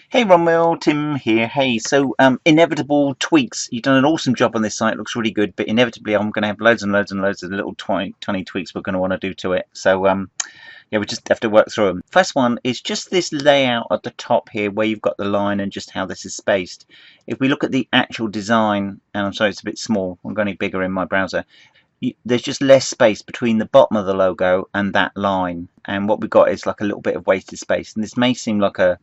Hey Romwell, Tim here. Hey, so inevitable tweaks. You've done an awesome job on this site. It looks really good, but inevitably I'm going to have loads and loads and loads of little tiny tweaks we're going to want to do to it. So yeah, we just have to work through them. First one is just this layout at the top here, where you've got the line and just how this is spaced. If we look at the actual design, and I'm sorry it's a bit small. I'm going bigger in my browser. There's just less space between the bottom of the logo and that line, and what we've got is like a little bit of wasted space. And this may seem like a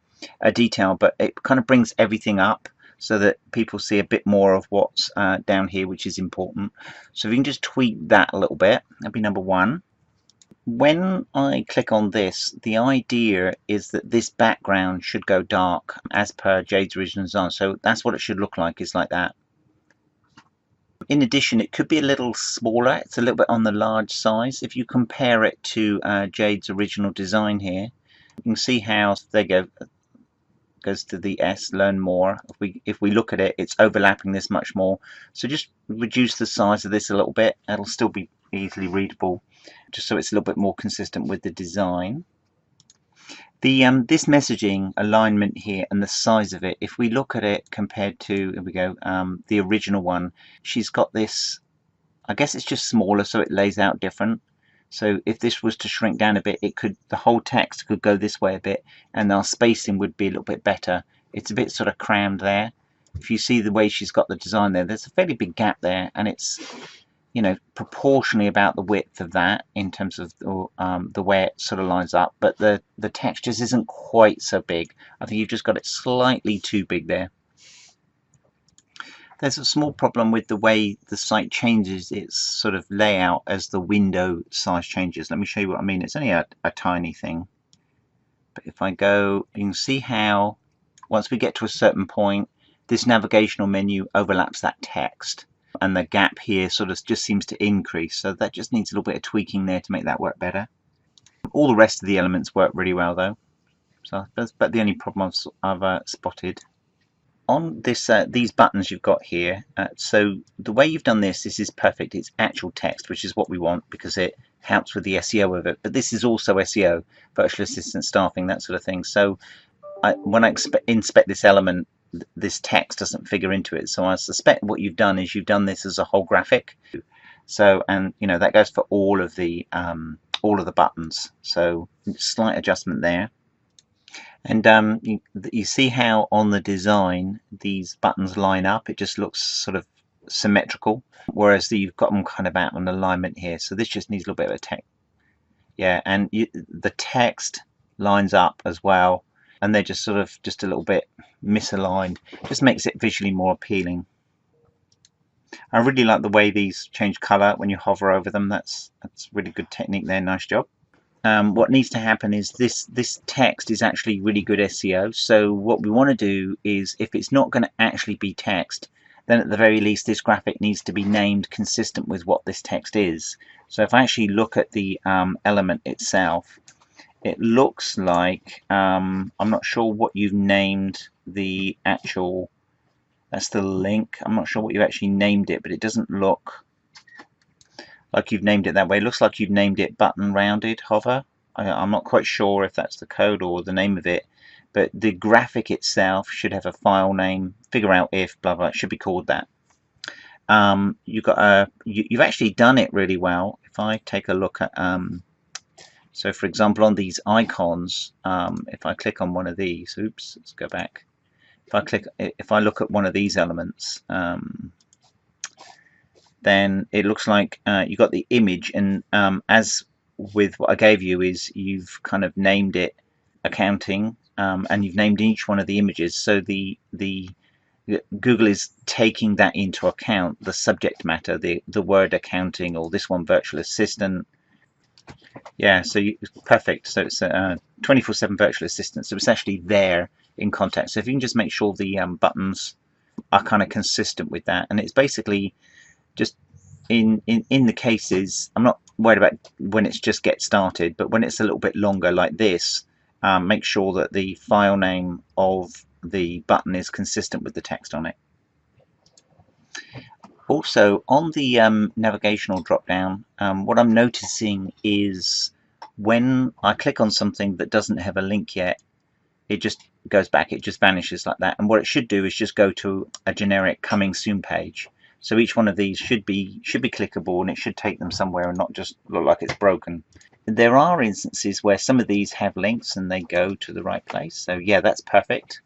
detail, but it kind of brings everything up so that people see a bit more of what's down here, which is important. So if you can just tweak that a little bit, that'd be number one. When I click on this, the idea is that this background should go dark as per Jade's original design. So that's what it should look like, is like that. In addition, it could be a little smaller. It's a little bit on the large size. If you compare it to Jade's original design here, you can see how, there you go, goes to the S, learn more. If we look at it, it's overlapping this much more. So just reduce the size of this a little bit. It'll still be easily readable, just so it's a little bit more consistent with the design. This messaging alignment here and the size of it, if we look at it compared to, here we go, the original one, she's got this, I guess it's just smaller, so it lays out different. So if this was to shrink down a bit, it could, the whole text could go this way a bit, and our spacing would be a little bit better. It's a bit sort of crammed there. If you see the way she's got the design there, there's a fairly big gap there, and it's, you know, proportionally about the width of that in terms of the way it sort of lines up, but the text just isn't quite so big. I think you've just got it slightly too big there. There's a small problem with the way the site changes its sort of layout as the window size changes. Let me show you what I mean. It's only a tiny thing, but if I go, you can see how once we get to a certain point, this navigational menu overlaps that text, and the gap here sort of just seems to increase. So that just needs a little bit of tweaking there to make that work better. All the rest of the elements work really well though. So that's about the only problem I've spotted. On this, these buttons you've got here, so the way you've done this is perfect. It's actual text, which is what we want because it helps with the SEO of it. But this is also SEO, virtual assistant staffing, that sort of thing. So when I inspect this element, this text doesn't figure into it. So I suspect what you've done is you've done this as a whole graphic. So, and you know, that goes for all of the buttons. So slight adjustment there. And you see how on the design these buttons line up. It just looks sort of symmetrical, whereas you've got them kind of out on alignment here. So this just needs a little bit of a text. Yeah, and the text lines up as well, and they're just sort of just a little bit misaligned. Just makes it visually more appealing. I really like the way these change color when you hover over them. That's really good technique there. Nice job. What needs to happen is this text is actually really good SEO. So what we want to do is, if it's not going to actually be text, then at the very least this graphic needs to be named consistent with what this text is. So if I actually look at the element itself, it looks like, I'm not sure what you've named the actual, that's the link. I'm not sure what you've actually named it, but it doesn't look like you've named it that way. It looks like you've named it button rounded hover. I'm not quite sure if that's the code or the name of it, but the graphic itself should have a file name, figure out if blah blah, it should be called that. You've actually done it really well. If I take a look at so for example on these icons, if I click on one of these, oops, let's go back. If I look at one of these elements, then it looks like you got the image, and as with what I gave you, is you've kind of named it accounting, and you've named each one of the images. So the Google is taking that into account, the subject matter, the word accounting, or this one virtual assistant. Yeah, so perfect. So it's a 24/7 virtual assistant. So it's actually there in context. So if you can just make sure the buttons are kind of consistent with that, and it's basically just in the cases, I'm not worried about when it's just get started, but when it's a little bit longer like this, make sure that the file name of the button is consistent with the text on it. Also on the navigational drop down, what I'm noticing is when I click on something that doesn't have a link yet, it just goes back, it just vanishes like that. And what it should do is just go to a generic coming soon page. So each one of these should be clickable, and it should take them somewhere and not just look like it's broken. There are instances where some of these have links and they go to the right place. So yeah, that's perfect.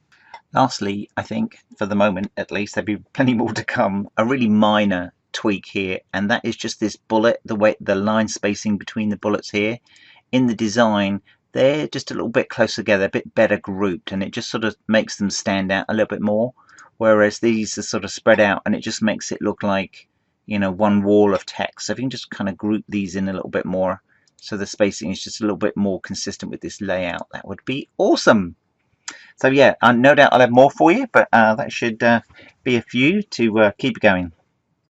Lastly, I think for the moment at least, there'll be plenty more to come. A really minor tweak here, and that is just this bullet, the way the line spacing between the bullets here. In the design, they're just a little bit closer together, a bit better grouped, and it just sort of makes them stand out a little bit more. Whereas these are sort of spread out, and it just makes it look like, you know, one wall of text. So if you can just kind of group these in a little bit more, so the spacing is just a little bit more consistent with this layout, that would be awesome. So yeah, no doubt I'll have more for you, but that should be a few to keep it going.